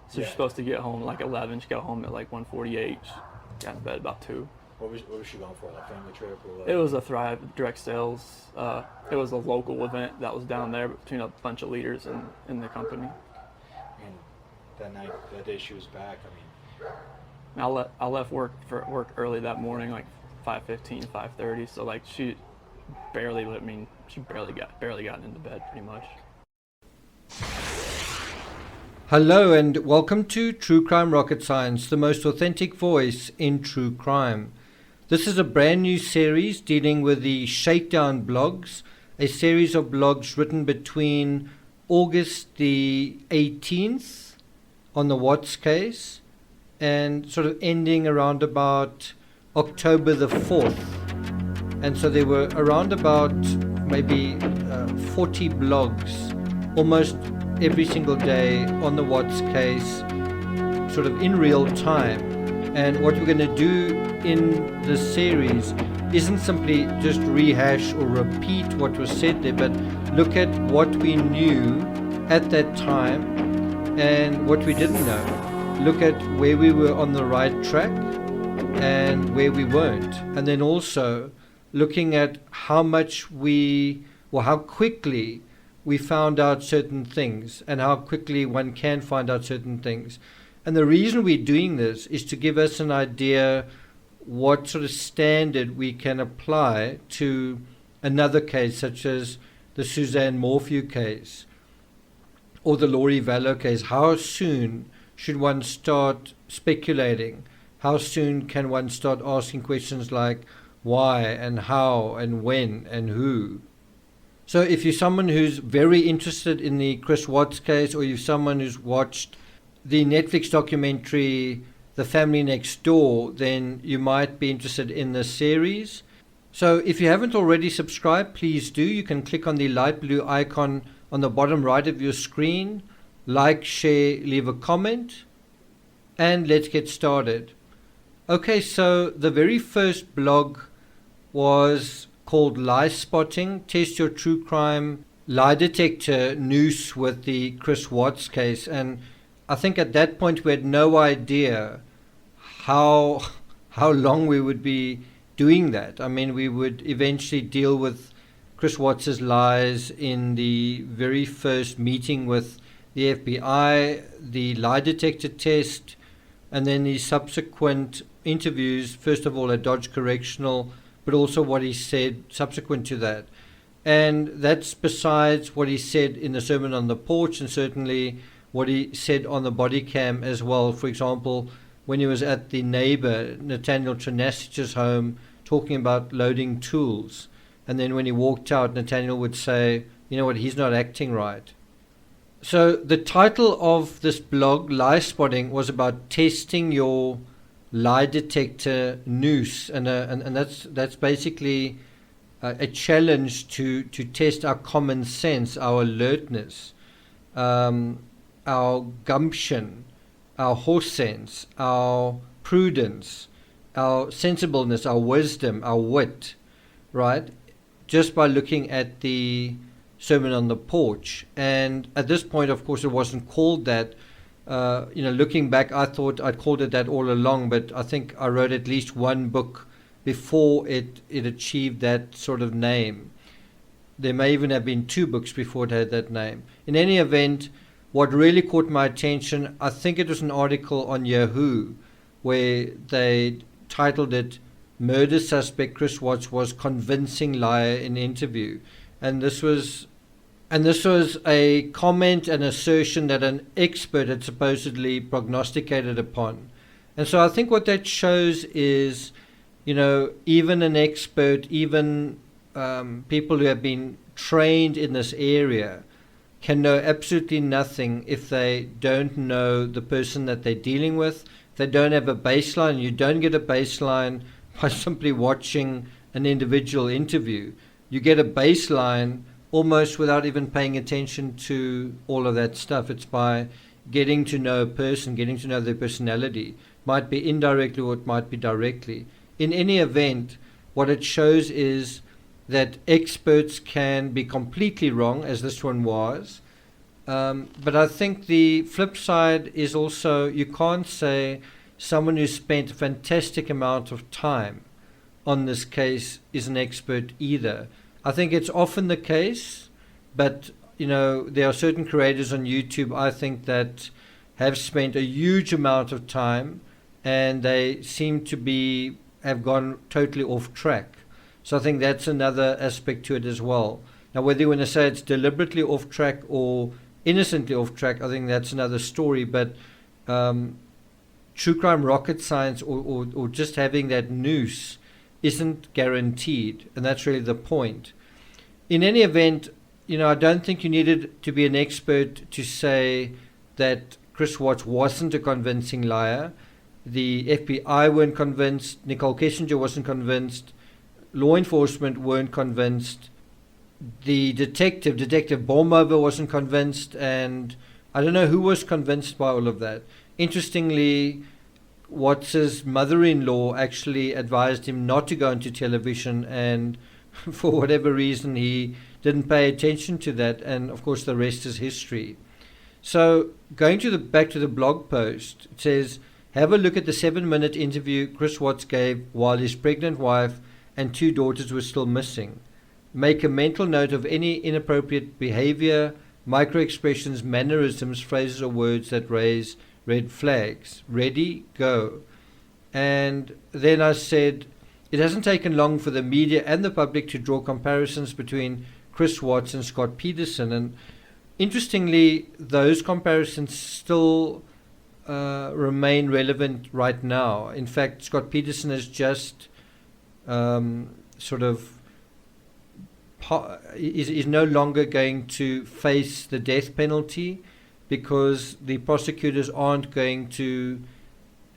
So she's supposed to get home like 11. She got home at like 1:48. She got in bed about 2. What was she going for? Like family trip or what? It was a Thrive direct sales. It was a local event that was down there between a bunch of leaders in the company. And that day she was back. I left work early that morning, like 5:15, 5:30. So like she barely got into bed pretty much. Hello and welcome to True Crime Rocket Science, the most authentic voice in true crime. This is a brand new series dealing with the Shakedown blogs, a series of blogs written between August the 18th on the Watts case and sort of ending around about October the 4th. And so there were around about maybe 40 blogs almost every single day on the Watts case, sort of in real time. And what we're going to do in this series isn't simply just rehash or repeat what was said there, but look at what we knew at that time and what we didn't know. Look at where we were on the right track and where we weren't. And then also looking at how quickly we found out certain things and how quickly one can find out certain things. And the reason we're doing this is to give us an idea what sort of standard we can apply to another case, such as the Suzanne Morphew case or the Laurie Vallow case. How soon should one start speculating? How soon can one start asking questions like why and how and when and who? So if you're someone who's very interested in the Chris Watts case, or you're someone who's watched the Netflix documentary The Family Next Door, then you might be interested in this series. So if you haven't already subscribed, please do. You can click on the light blue icon on the bottom right of your screen, like, share, leave a comment, and let's get started. Okay, so the very first blog was called Lie Spotting, Test Your True Crime Lie Detector Noose with the Chris Watts case. And I think at that point we had no idea how long we would be doing that. I mean, we would eventually deal with Chris Watts's lies in the very first meeting with the FBI, the lie detector test, and then the subsequent interviews, first of all at Dodge Correctional, but also what he said subsequent to that. And that's besides what he said in the Sermon on the Porch, and certainly what he said on the body cam as well. For example, when he was at the neighbor, Nathaniel Trinasich's home, talking about loading tools. And then when he walked out, Nathaniel would say, you know what, he's not acting right. So the title of this blog, Lie Spotting, was about testing your lie detector noose, and that's basically a challenge to test our common sense, our alertness, our gumption, our horse sense, our prudence, our sensibleness, our wisdom, our wit, right? Just by looking at the Sermon on the Porch. And at this point, of course, it wasn't called that. Looking back, I thought I'd called it that all along, but I think I wrote at least one book before it achieved that sort of name. There may even have been 2 books before it had that name. In any event, what really caught my attention, I think it was an article on Yahoo where they titled it, Murder Suspect Chris Watts Was Convincing Liar in Interview. And this was a comment and assertion that an expert had supposedly prognosticated upon. And so I think what that shows is, even an expert, even people who have been trained in this area can know absolutely nothing if they don't know the person that they're dealing with. If they don't have a baseline. You don't get a baseline by simply watching an individual interview. You get a baseline almost without even paying attention to all of that stuff. It's by getting to know a person, getting to know their personality. Might be indirectly or it might be directly. In any event, what it shows is that experts can be completely wrong, as this one was, But I think the flip side is also you can't say someone who spent a fantastic amount of time on this case is an expert either. I think it's often the case, but there are certain creators on YouTube, I think, that have spent a huge amount of time and they seem to have gone totally off track. So I think that's another aspect to it as well. Now, whether you want to say it's deliberately off track or innocently off track, I think that's another story. But true crime rocket science or just having that noose isn't guaranteed, and that's really the point. In any event, I don't think you needed to be an expert to say that Chris Watts wasn't a convincing liar. The FBI weren't convinced, Nicole Kessinger wasn't convinced, law enforcement weren't convinced, the Detective Baumhofer wasn't convinced, and I don't know who was convinced by all of that. Interestingly, Watts's mother-in-law actually advised him not to go into television, and for whatever reason he didn't pay attention to that, and of course the rest is history. So going to back to the blog post, it says, have a look at the 7-minute interview Chris Watts gave while his pregnant wife and 2 daughters were still missing. Make a mental note of any inappropriate behavior, micro-expressions, mannerisms, phrases or words that raise red flags. Ready? Go. And then I said, it hasn't taken long for the media and the public to draw comparisons between Chris Watts and Scott Peterson. And interestingly, those comparisons still remain relevant right now. In fact, Scott Peterson has just is no longer going to face the death penalty because the prosecutors aren't going to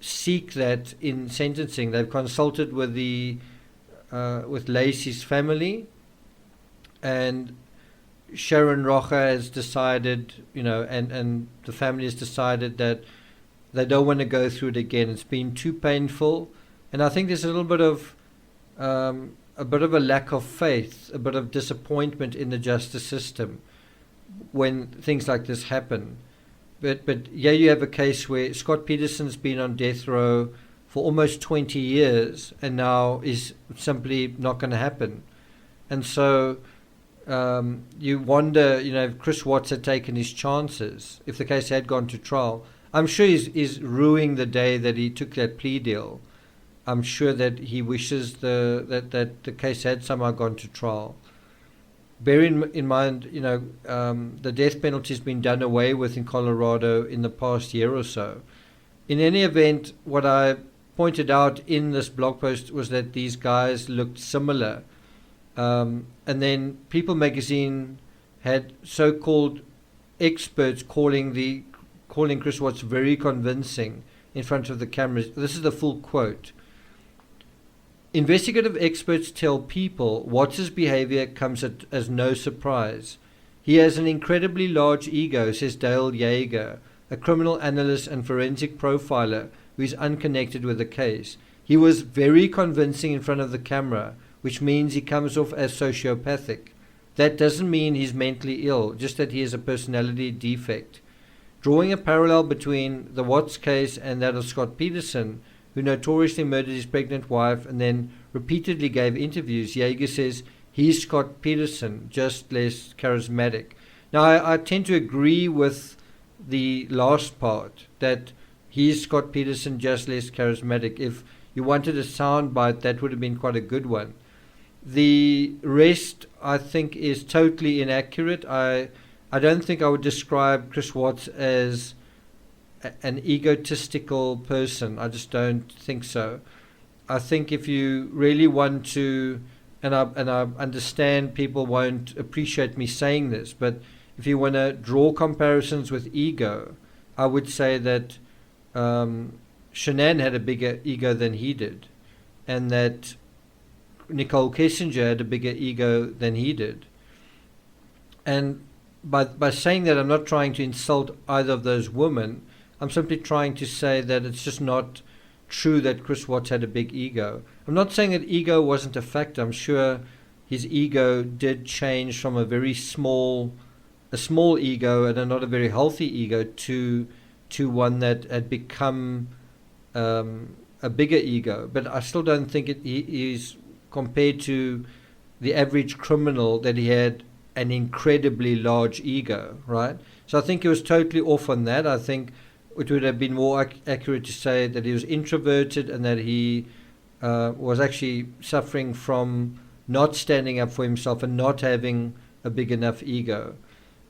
seek that in sentencing. They've consulted with with Lacey's family, and Sharon Rocha has decided, and the family has decided that they don't want to go through it again. It's been too painful, and I think there's a little bit of a lack of faith, a bit of disappointment in the justice system when things like this happen. But yeah, you have a case where Scott Peterson's been on death row for almost 20 years and now is simply not going to happen. And so you wonder, if Chris Watts had taken his chances, if the case had gone to trial, I'm sure he's ruining the day that he took that plea deal. I'm sure that he wishes that the case had somehow gone to trial. Bear in mind, the death penalty has been done away with in Colorado in the past year or so. In any event, what I pointed out in this blog post was that these guys looked similar. And then People magazine had so-called experts calling Chris Watts very convincing in front of the cameras. This is the full quote. Investigative experts tell People Watts' behavior comes as no surprise. He has an incredibly large ego, says Dale Yeager, a criminal analyst and forensic profiler who is unconnected with the case. He was very convincing in front of the camera, which means he comes off as sociopathic. That doesn't mean he's mentally ill, just that he has a personality defect. Drawing a parallel between the Watts case and that of Scott Peterson, who notoriously murdered his pregnant wife and then repeatedly gave interviews, Yeager says he's Scott Peterson, just less charismatic. Now, I tend to agree with the last part, that he's Scott Peterson, just less charismatic. If you wanted a soundbite, that would have been quite a good one. The rest, I think, is totally inaccurate. I don't think I would describe Chris Watts as an egotistical person. I just don't think so. I think if you really want to, and I understand people won't appreciate me saying this, but if you want to draw comparisons with ego, I would say that Shanann had a bigger ego than he did, and that Nicole Kessinger had a bigger ego than he did. And by saying that, I'm not trying to insult either of those women. I'm simply trying to say that it's just not true that Chris Watts had a big ego. I'm not saying that ego wasn't a factor. I'm sure his ego did change from a very small a small ego and a not a very healthy ego to one that had become a bigger ego. But I still don't think he is compared to the average criminal, that he had an incredibly large ego, right? So I think he was totally off on that. I think it would have been more accurate to say that he was introverted and that he was actually suffering from not standing up for himself and not having a big enough ego.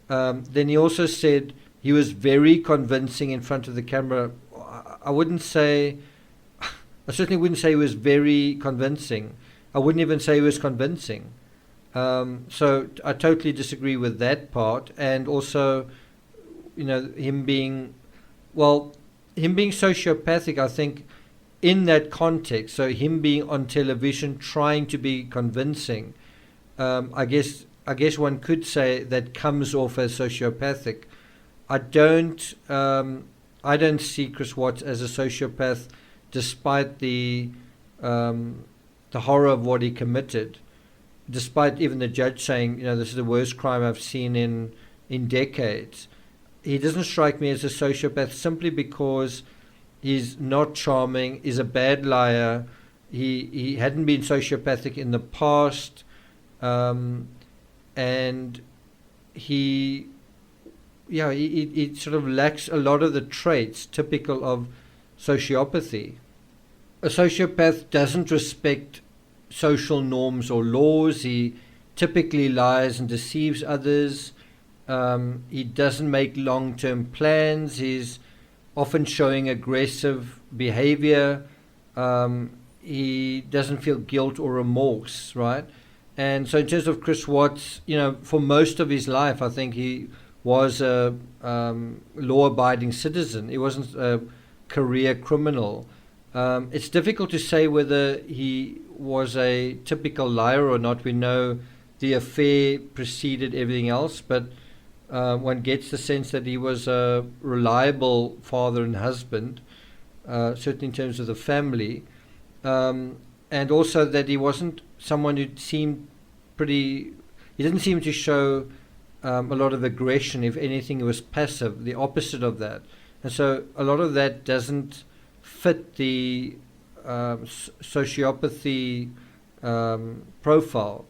Then he also said he was very convincing in front of the camera. I certainly wouldn't say he was very convincing. I wouldn't even say he was convincing. So I totally disagree with that part. And also, him being sociopathic, I think, in that context, so him being on television trying to be convincing, I guess one could say that comes off as sociopathic. I don't see Chris Watts as a sociopath, despite the horror of what he committed, despite even the judge saying, this is the worst crime I've seen in decades. He doesn't strike me as a sociopath simply because he's not charming, he's a bad liar, he hadn't been sociopathic in the past, and he sort of lacks a lot of the traits typical of sociopathy. A sociopath doesn't respect social norms or laws. He typically lies and deceives others. He doesn't make long-term plans. He's often showing aggressive behavior. He doesn't feel guilt or remorse, right? And so in terms of Chris Watts, for most of his life, I think he was a law-abiding citizen. He wasn't a career criminal. It's difficult to say whether he was a typical liar or not. We know the affair preceded everything else, but one gets the sense that he was a reliable father and husband, certainly in terms of the family, and also that he wasn't someone who seemed he didn't seem to show a lot of aggression. If anything, he was passive, the opposite of that. And so a lot of that doesn't fit the sociopathy profile.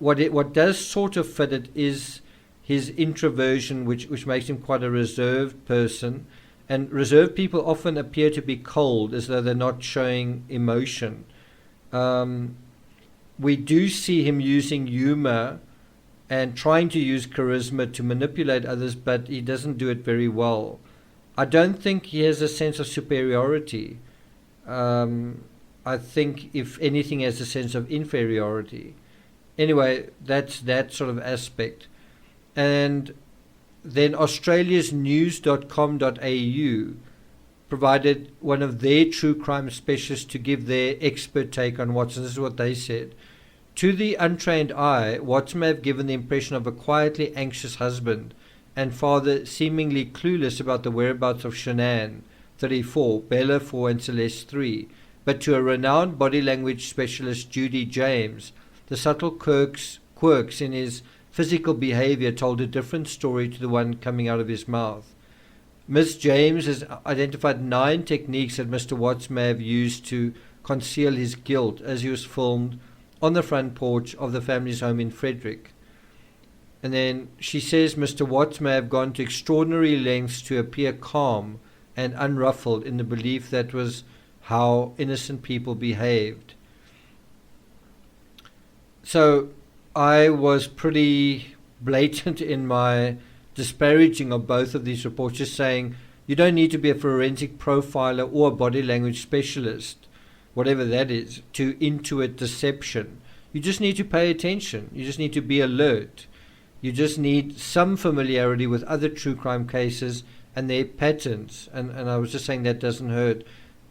What does sort of fit it is his introversion, which makes him quite a reserved person. And reserved people often appear to be cold, as though they're not showing emotion. We do see him using humor and trying to use charisma to manipulate others, but he doesn't do it very well. I don't think he has a sense of superiority. I think, if anything, he has a sense of inferiority. Anyway, that's that sort of aspect. And then Australia's news.com.au provided one of their true crime specialists to give their expert take on Watson. This is what they said. To the untrained eye, Watson may have given the impression of a quietly anxious husband and father, seemingly clueless about the whereabouts of Shanann, 34, Bella, 4, and Celeste, 3. But to a renowned body language specialist, Judy James, the subtle quirks in his physical behavior told a different story to the one coming out of his mouth. Ms. James has identified 9 techniques that Mr. Watts may have used to conceal his guilt as he was filmed on the front porch of the family's home in Frederick. And then she says Mr. Watts may have gone to extraordinary lengths to appear calm and unruffled in the belief that was how innocent people behaved. So I was pretty blatant in my disparaging of both of these reports, just saying you don't need to be a forensic profiler or a body language specialist, whatever that is, to intuit deception. You just need to pay attention. You just need to be alert. You just need some familiarity with other true crime cases and their patterns. And I was just saying that doesn't hurt.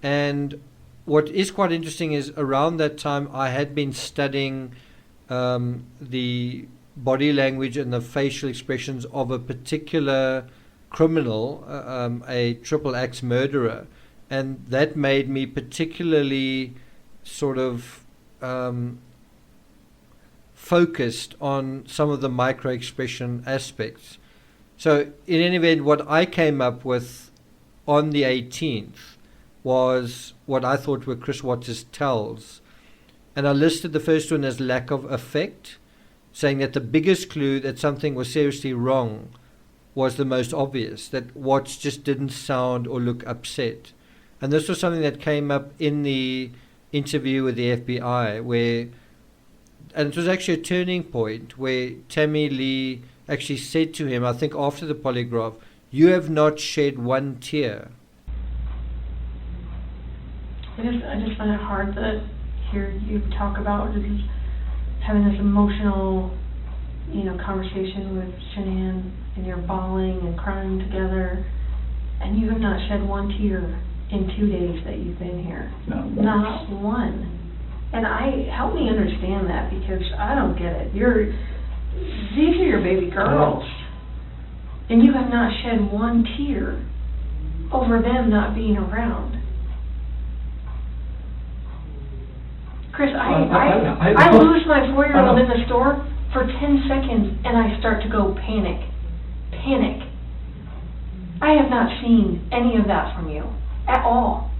And what is quite interesting is around that time I had been studying the body language and the facial expressions of a particular criminal, a triple axe murderer. And that made me particularly sort of focused on some of the micro expression aspects. So in any event, what I came up with on the 18th was what I thought were Chris Watts' tells. And I listed the first one as lack of affect, saying that the biggest clue that something was seriously wrong was the most obvious, that Watts just didn't sound or look upset. And this was something that came up in the interview with the FBI, and it was actually a turning point where Tammy Lee actually said to him, I think after the polygraph, "You have not shed one tear." I just find it hard to hear you talk about just having this emotional, conversation with Shanann, and you're bawling and crying together, and you have not shed one tear in 2 days that you've been here. Not one. And help me understand that, because I don't get it. These are your baby girls, and you have not shed one tear over them not being around. Chris, I lose my 4-year-old in the store for 10 seconds, and I start to go panic. I have not seen any of that from you at all.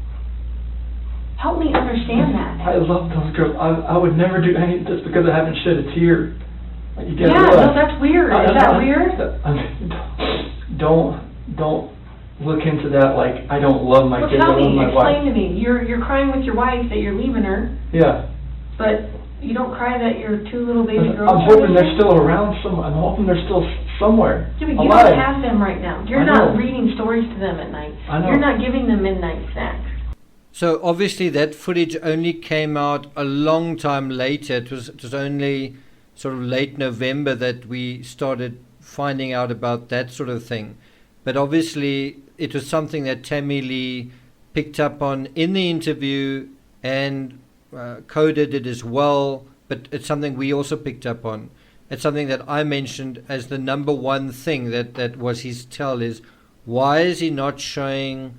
Help me understand that. I love those girls. I would never do anything just because I haven't shed a tear. You get yeah, what? No, that's weird. Is that weird? Don't look into that like I don't love my kids. Tell I love me, my explain wife. to me. You're crying with your wife that you're leaving her. Yeah. But you don't cry that your 2 little baby girls. I'm hoping they're still around somewhere. I'm hoping they're still somewhere. Yeah, but you alive. don't have them right now. You're not reading stories to them at night. I know. You're not giving them midnight snacks. So obviously that footage only came out a long time later. It was only sort of late November that we started finding out about that sort of thing. But obviously it was something that Tammy Lee picked up on in the interview, and Coda did as well, but it's something we also picked up on. It's something that I mentioned as the number one thing that was his tell is, why is he not showing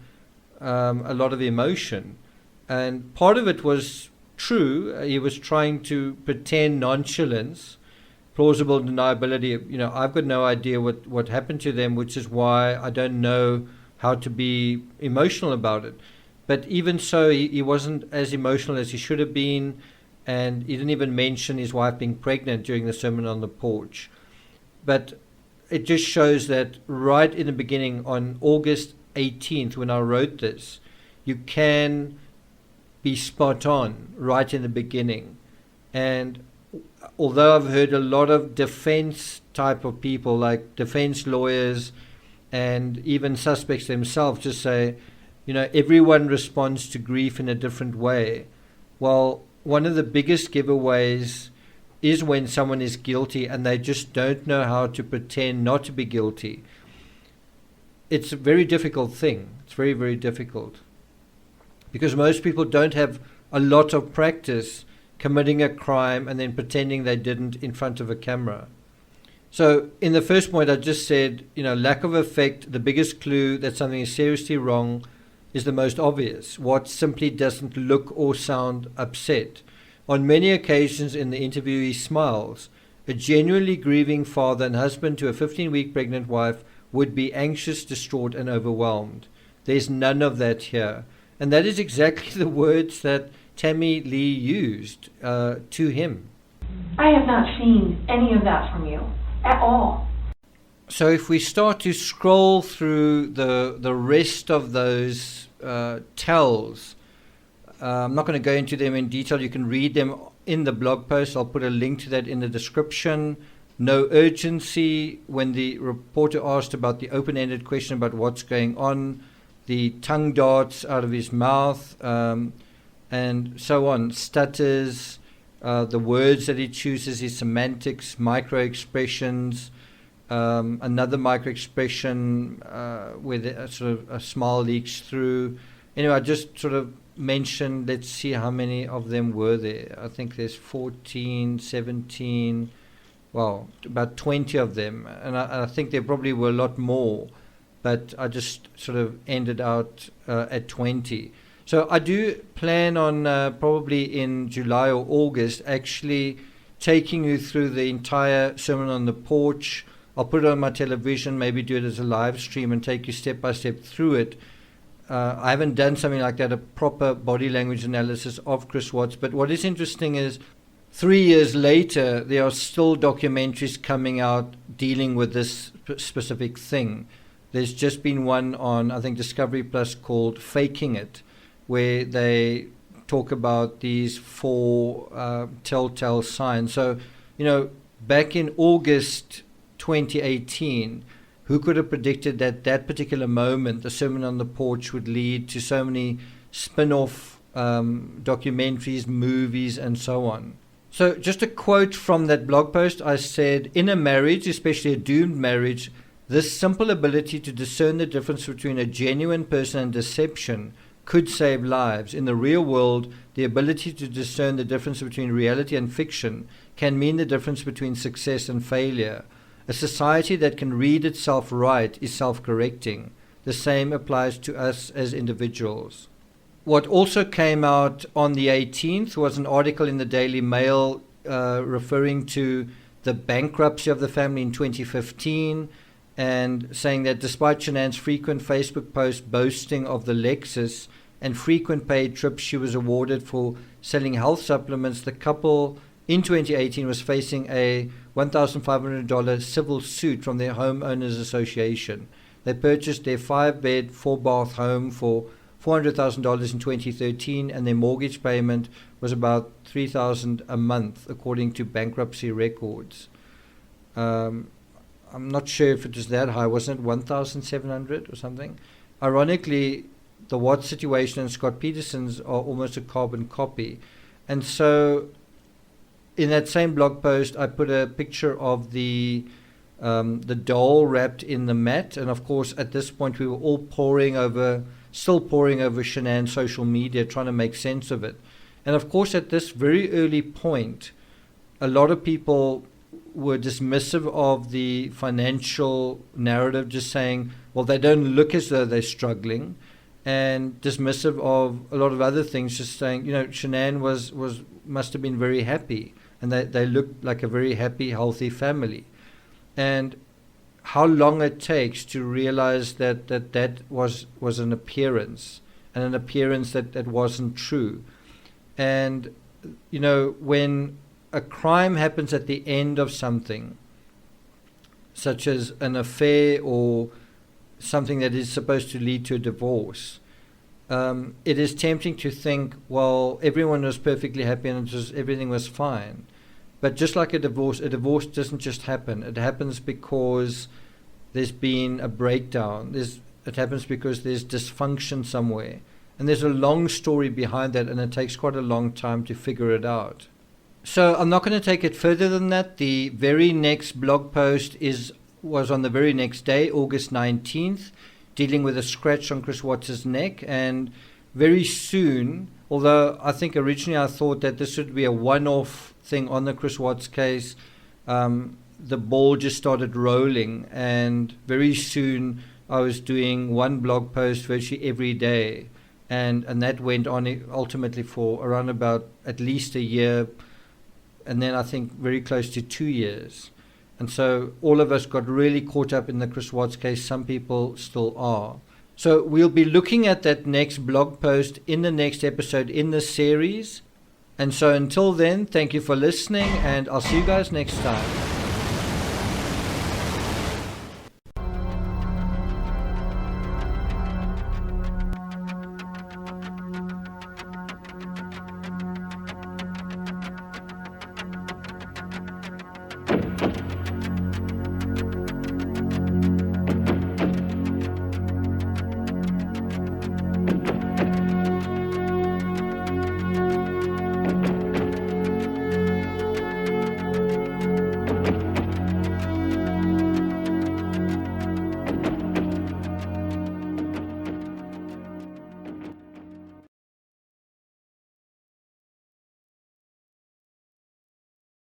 a lot of emotion? And part of it was true. He was trying to pretend nonchalance, plausible deniability. I've got no idea what happened to them, which is why I don't know how to be emotional about it. But even so, he wasn't as emotional as he should have been, and he didn't even mention his wife being pregnant during the sermon on the porch. But it just shows that right in the beginning, on August 18th, when I wrote this, you can be spot on right in the beginning. And although I've heard a lot of defense type of people, like defense lawyers and even suspects themselves, just say, everyone responds to grief in a different way. Well, one of the biggest giveaways is when someone is guilty and they just don't know how to pretend not to be guilty. It's a very difficult thing. It's very, very difficult. Because most people don't have a lot of practice committing a crime and then pretending they didn't in front of a camera. So in the first point, I just said, lack of effect, the biggest clue that something is seriously wrong is the most obvious. Watts simply doesn't look or sound upset. On many occasions in the interview, he smiles. A genuinely grieving father and husband to a 15-week pregnant wife would be anxious, distraught, and overwhelmed. There's none of that here. And that is exactly the words that Tammy Lee used to him. I have not seen any of that from you at all. So if we start to scroll through the rest of those tells, I'm not going to go into them in detail. You can read them in the blog post. I'll put a link to that in the description. No urgency when the reporter asked about the open-ended question about what's going on, the tongue darts out of his mouth, and so on, stutters, the words that he chooses, his semantics, micro-expressions, another micro-expression where sort of a smile leaks through. Anyway, I just sort of mentioned, let's see how many of them were there. I think there's 14, 17, well, about 20 of them. And I think there probably were a lot more, but I just sort of ended out at 20. So I do plan on probably in July or August actually taking you through the entire Sermon on the Porch. I'll put it on my television, maybe do it as a live stream and take you step by step through it. I haven't done something like that, a proper body language analysis of Chris Watts. But what is interesting is 3 years later, there are still documentaries coming out dealing with this specific thing. There's just been one on, I think, Discovery Plus called Faking It, where they talk about these 4 telltale signs. So, back in August 2018, who could have predicted that that particular moment, the Sermon on the Porch, would lead to so many spin-off documentaries, movies, and so on? So just a quote from that blog post, I said, in a marriage, especially a doomed marriage, this simple ability to discern the difference between a genuine person and deception could save lives. In the real world, the ability to discern the difference between reality and fiction can mean the difference between success and failure. A society that can read itself right is self-correcting. The same applies to us as individuals. What also came out on the 18th was an article in the Daily Mail referring to the bankruptcy of the family in 2015 and saying that despite Shanann's frequent Facebook posts boasting of the Lexus and frequent paid trips she was awarded for selling health supplements, the couple in 2018 was facing a $1,500 civil suit from their homeowners association. They purchased their 5-bed, 4-bath home for $400,000 in 2013, and their mortgage payment was about $3,000 a month, according to bankruptcy records. I'm not sure if it was that high. Wasn't it 1,700 or something? Ironically, the Watts situation and Scott Peterson's are almost a carbon copy. And so in that same blog post, I put a picture of the doll wrapped in the mat. And of course, at this point, we were all still poring over Shanann's social media, trying to make sense of it. And of course, at this very early point, a lot of people were dismissive of the financial narrative, just saying, well, they don't look as though they're struggling, and dismissive of a lot of other things, just saying, Shanann must have been very happy, and they looked like a very happy, healthy family. And how long it takes to realize that was an appearance, and an appearance that wasn't true. And, when a crime happens at the end of something, such as an affair or something that is supposed to lead to a divorce, it is tempting to think, well, everyone was perfectly happy and everything was fine. But just like a divorce doesn't just happen. It happens because there's been a breakdown. It happens because there's dysfunction somewhere. And there's a long story behind that, and it takes quite a long time to figure it out. So I'm not going to take it further than that. The very next blog post was on the very next day, August 19th, dealing with a scratch on Chris Watts' neck. And very soon, although I think originally I thought that this would be a one-off thing on the Chris Watts case, the ball just started rolling. And very soon I was doing one blog post virtually every day. And that went on ultimately for around about at least a year, and then I think very close to 2 years. And so all of us got really caught up in the Chris Watts case. Some people still are. So we'll be looking at that next blog post in the next episode in the series. And so until then, thank you for listening, and I'll see you guys next time.